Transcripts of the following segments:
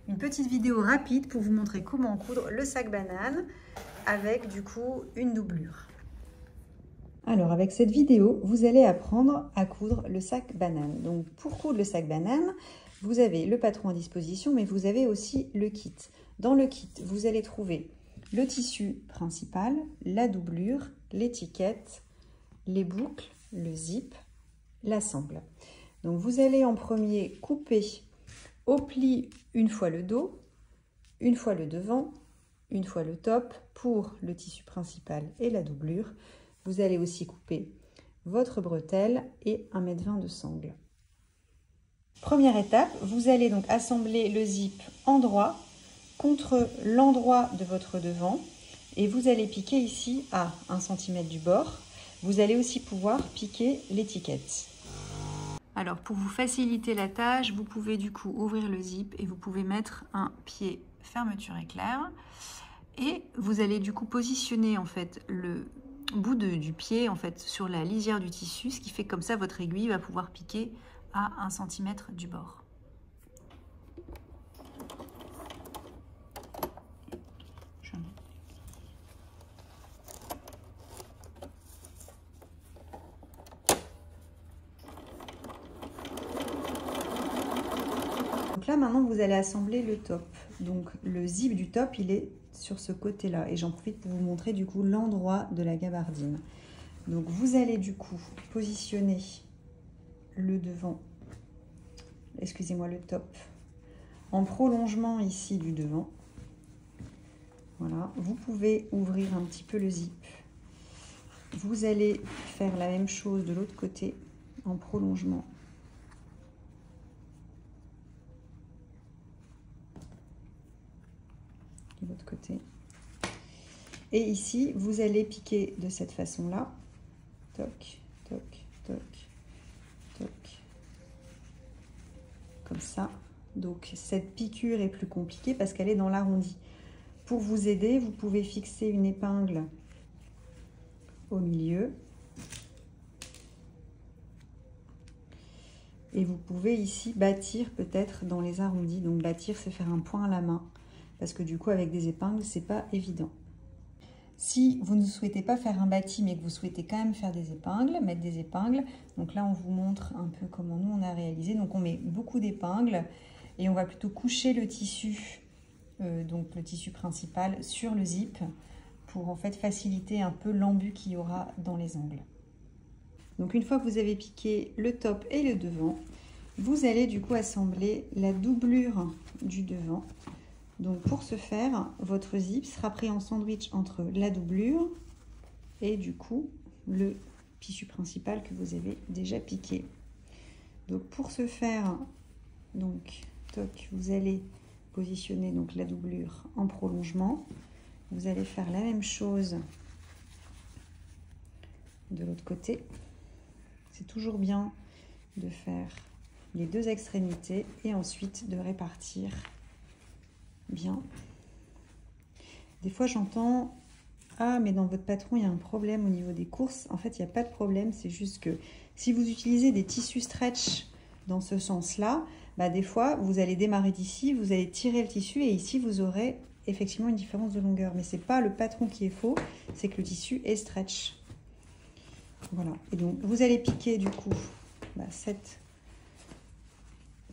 Une petite vidéo rapide pour vous montrer comment coudre le sac banane avec du coup une doublure. Alors avec cette vidéo, vous allez apprendre à coudre le sac banane. Donc pour coudre le sac banane, vous avez le patron à disposition, mais vous avez aussi le kit. Dans le kit, vous allez trouver le tissu principal, la doublure, l'étiquette, les boucles, le zip, la sangle. Donc vous allez en premier couper au pli une fois le dos, une fois le devant, une fois le top pour le tissu principal et la doublure. Vous allez aussi couper votre bretelle et 1,20 m de sangle. Première étape, vous allez donc assembler le zip endroit contre l'endroit de votre devant et vous allez piquer ici à 1 cm du bord. Vous allez aussi pouvoir piquer l'étiquette. Alors pour vous faciliter la tâche, vous pouvez du coup ouvrir le zip et vous pouvez mettre un pied fermeture éclair et vous allez du coup positionner en fait le bout du pied en fait sur la lisière du tissu, ce qui fait que comme ça votre aiguille va pouvoir piquer à 1 cm du bord. Donc là maintenant vous allez assembler le top. Donc le zip du top il est sur ce côté là et j'en profite pour vous montrer du coup l'endroit de la gabardine. Donc vous allez du coup positionner le devant, excusez-moi le top, en prolongement ici du devant. Voilà, vous pouvez ouvrir un petit peu le zip. Vous allez faire la même chose de l'autre côté en prolongement. De l'autre côté. Et ici, vous allez piquer de cette façon-là. Toc, toc, toc, toc. Comme ça. Donc, cette piqûre est plus compliquée parce qu'elle est dans l'arrondi. Pour vous aider, vous pouvez fixer une épingle au milieu. Et vous pouvez ici bâtir peut-être dans les arrondis. Donc, bâtir, c'est faire un point à la main. Parce que du coup, avec des épingles, c'est pas évident. Si vous ne souhaitez pas faire un bâti, mais que vous souhaitez quand même faire des épingles, mettre des épingles, donc là, on vous montre un peu comment nous, on a réalisé. Donc, on met beaucoup d'épingles et on va plutôt coucher le tissu, donc le tissu principal, sur le zip pour en fait faciliter un peu l'embut qu'il y aura dans les angles. Donc, une fois que vous avez piqué le top et le devant, vous allez du coup assembler la doublure du devant. Donc pour ce faire, votre zip sera pris en sandwich entre la doublure et du coup le tissu principal que vous avez déjà piqué. Donc pour ce faire, donc toc, vous allez positionner donc la doublure en prolongement. Vous allez faire la même chose de l'autre côté. C'est toujours bien de faire les deux extrémités et ensuite de répartir bien. Des fois j'entends « Ah, mais dans votre patron, il y a un problème au niveau des courses. » En fait, il n'y a pas de problème. C'est juste que si vous utilisez des tissus stretch dans ce sens-là, bah, des fois, vous allez démarrer d'ici, vous allez tirer le tissu et ici, vous aurez effectivement une différence de longueur. Mais ce n'est pas le patron qui est faux, c'est que le tissu est stretch. Voilà. Et donc, vous allez piquer du coup cette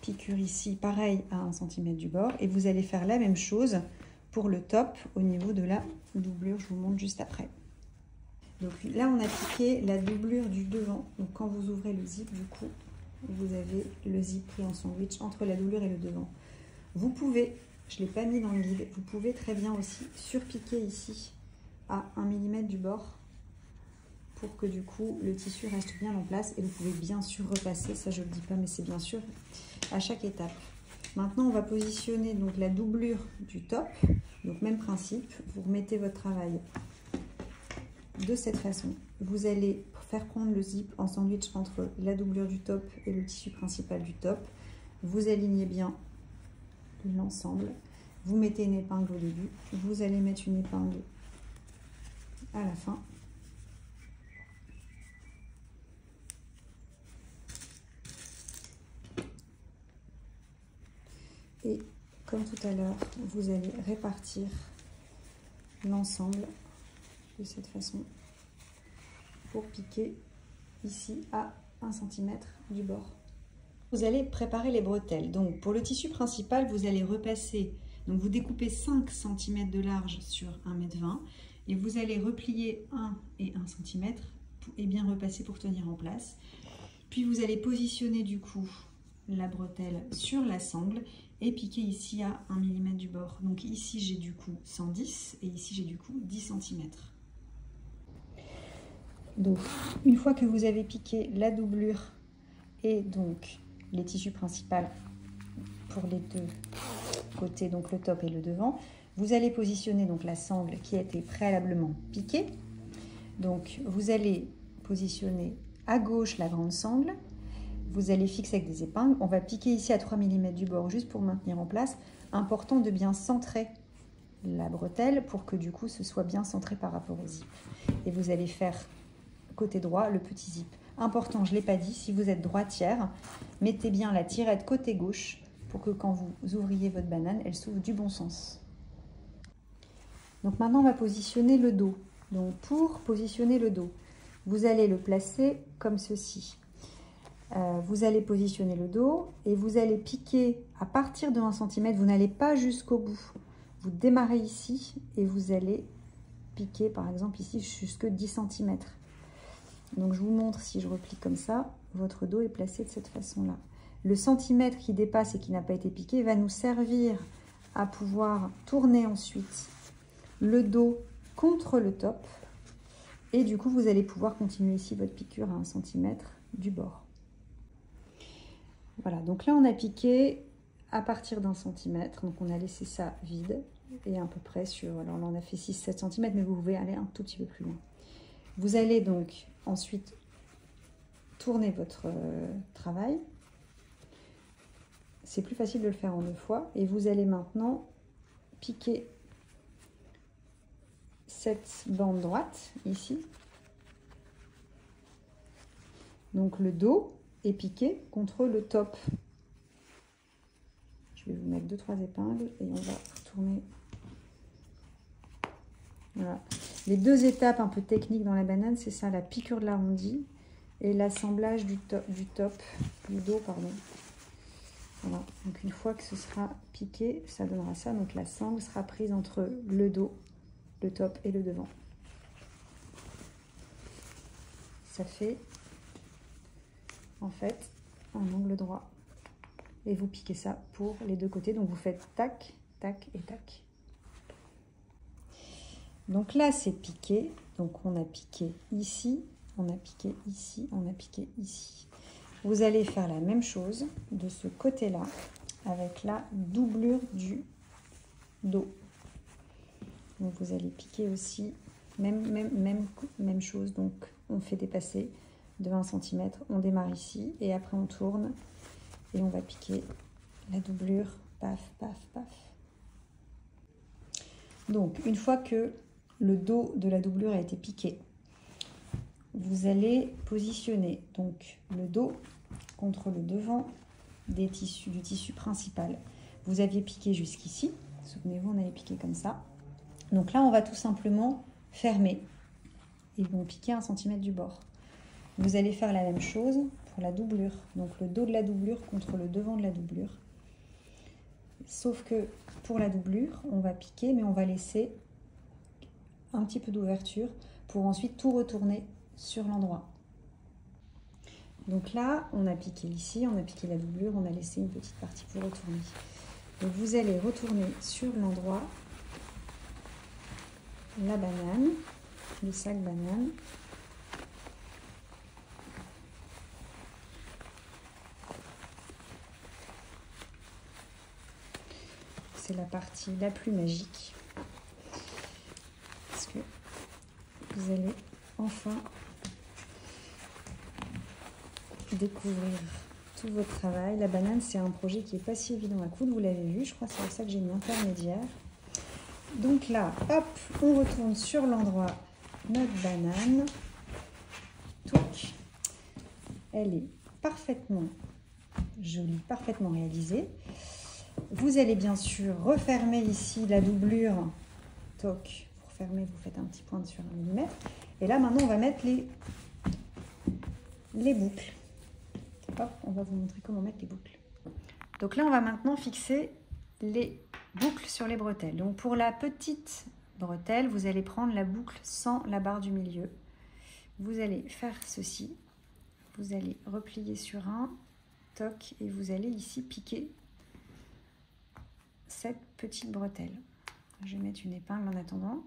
piqûre ici, pareil à 1 cm du bord. Et vous allez faire la même chose pour le top au niveau de la doublure. Je vous montre juste après. Donc là, on a piqué la doublure du devant. Donc quand vous ouvrez le zip, du coup, vous avez le zip pris en sandwich entre la doublure et le devant. Vous pouvez, je ne l'ai pas mis dans le guide, vous pouvez très bien aussi surpiquer ici à 1 mm du bord pour que du coup le tissu reste bien en place. Et vous pouvez bien sûr repasser, ça je ne le dis pas, mais c'est bien sûr à chaque étape. Maintenant, on va positionner donc la doublure du top. Donc même principe, vous remettez votre travail de cette façon. Vous allez faire prendre le zip en sandwich entre la doublure du top et le tissu principal du top. Vous alignez bien l'ensemble. Vous mettez une épingle au début. Vous allez mettre une épingle à la fin. Et comme tout à l'heure, vous allez répartir l'ensemble de cette façon pour piquer ici à 1 cm du bord. Vous allez préparer les bretelles. Donc pour le tissu principal, vous allez repasser, donc vous découpez 5 cm de large sur 1,20 m et vous allez replier 1 et 1 cm et bien repasser pour tenir en place. Puis vous allez positionner du coup la bretelle sur la sangle et piquer ici à 1 mm du bord. Donc ici j'ai du coup 110 et ici j'ai du coup 10 cm. Donc une fois que vous avez piqué la doublure et donc les tissus principaux pour les deux côtés, donc le top et le devant, vous allez positionner donc la sangle qui a été préalablement piquée. Donc vous allez positionner à gauche la grande sangle, vous allez fixer avec des épingles, on va piquer ici à 3 mm du bord juste pour maintenir en place. Important de bien centrer la bretelle pour que du coup ce soit bien centré par rapport au zip. Et vous allez faire côté droit le petit zip. Important, je ne l'ai pas dit, si vous êtes droitière, mettez bien la tirette côté gauche pour que quand vous ouvriez votre banane, elle s'ouvre du bon sens. Donc maintenant on va positionner le dos. Donc pour positionner le dos, vous allez le placer comme ceci. Vous allez positionner le dos et vous allez piquer à partir de 1 cm. Vous n'allez pas jusqu'au bout. Vous démarrez ici et vous allez piquer par exemple ici jusque 10 cm. Donc je vous montre, si je replie comme ça, votre dos est placé de cette façon-là. Le centimètre qui dépasse et qui n'a pas été piqué va nous servir à pouvoir tourner ensuite le dos contre le top. Et du coup, vous allez pouvoir continuer ici votre piqûre à 1 cm du bord. Voilà, donc là on a piqué à partir d'1 cm, donc on a laissé ça vide et à peu près sur, alors là on a fait 6-7 cm, mais vous pouvez aller un tout petit peu plus loin. Vous allez donc ensuite tourner votre travail. C'est plus facile de le faire en 2 fois et vous allez maintenant piquer cette bande droite ici. Donc le dos est piqué contre le top. Je vais vous mettre 2-3 épingles et on va tourner. Voilà. Les 2 étapes un peu techniques dans la banane, c'est ça, la piqûre de l'arrondi et l'assemblage du dos, pardon. Voilà. Donc une fois que ce sera piqué, ça donnera ça. Donc la sangle sera prise entre le dos, le top et le devant. Ça fait en fait un angle droit. Et vous piquez ça pour les 2 côtés. Donc vous faites tac, tac et tac. Donc là c'est piqué. Donc on a piqué ici, on a piqué ici, on a piqué ici. Vous allez faire la même chose de ce côté-là avec la doublure du dos. Donc vous allez piquer aussi, même chose. Donc on fait dépasser de 1 cm, on démarre ici et après on tourne et on va piquer la doublure, paf, paf, paf. Donc une fois que le dos de la doublure a été piqué, vous allez positionner donc le dos contre le devant du tissu principal. Vous aviez piqué jusqu'ici, souvenez-vous, on avait piqué comme ça. Donc là, on va tout simplement fermer et vont piquer 1 cm du bord. Vous allez faire la même chose pour la doublure. Donc le dos de la doublure contre le devant de la doublure. Sauf que pour la doublure, on va piquer, mais on va laisser un petit peu d'ouverture pour ensuite tout retourner sur l'endroit. Donc là, on a piqué ici, on a piqué la doublure, on a laissé une petite partie pour retourner. Donc vous allez retourner sur l'endroit la banane, le sac banane. C'est la partie la plus magique. Parce que vous allez enfin découvrir tout votre travail. La banane, c'est un projet qui n'est pas si évident à coudre, vous l'avez vu, je crois que c'est pour ça que j'ai mis intermédiaire. Donc là, hop, on retourne sur l'endroit notre banane. Touc. Elle est parfaitement jolie, parfaitement réalisée. Vous allez bien sûr refermer ici la doublure. Toc, pour fermer, vous faites un petit point sur 1 millimètre. Et là, maintenant, on va mettre les boucles. Hop, on va vous montrer comment mettre les boucles. Donc là, on va maintenant fixer les boucles sur les bretelles. Donc pour la petite bretelle, vous allez prendre la boucle sans la barre du milieu. Vous allez faire ceci. Vous allez replier sur un, toc, et vous allez ici piquer cette petite bretelle. Je vais mettre une épingle en attendant.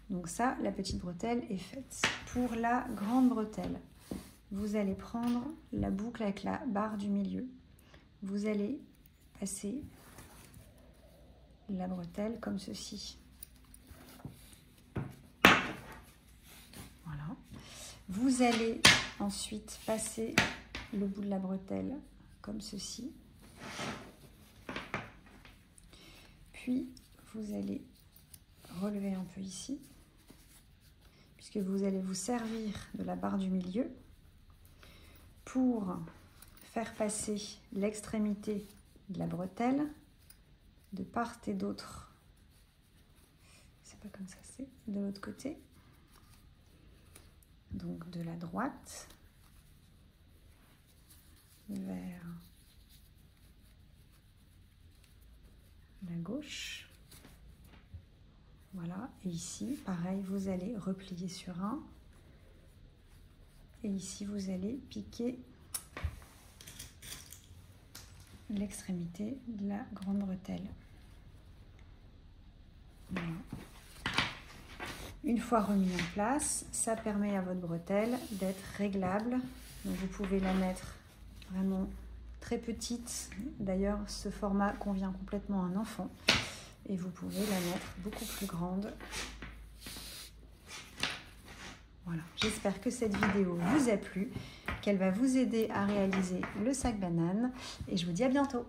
Donc ça, la petite bretelle est faite. Pour la grande bretelle, vous allez prendre la boucle avec la barre du milieu. Vous allez passer la bretelle comme ceci. Voilà. Vous allez ensuite passer le bout de la bretelle comme ceci. Puis vous allez relever un peu ici, puisque vous allez vous servir de la barre du milieu pour faire passer l'extrémité de la bretelle de part et d'autre. C'est pas comme ça, c'est de l'autre côté. Donc de la droite vers la gauche. Voilà, et ici, pareil, vous allez replier sur un. Et ici, vous allez piquer l'extrémité de la grande bretelle. Voilà. Une fois remis en place, ça permet à votre bretelle d'être réglable. Donc vous pouvez la mettre vraiment très petite. D'ailleurs, ce format convient complètement à un enfant. Et vous pouvez la mettre beaucoup plus grande. Voilà, j'espère que cette vidéo vous a plu, qu'elle va vous aider à réaliser le sac banane. Et je vous dis à bientôt.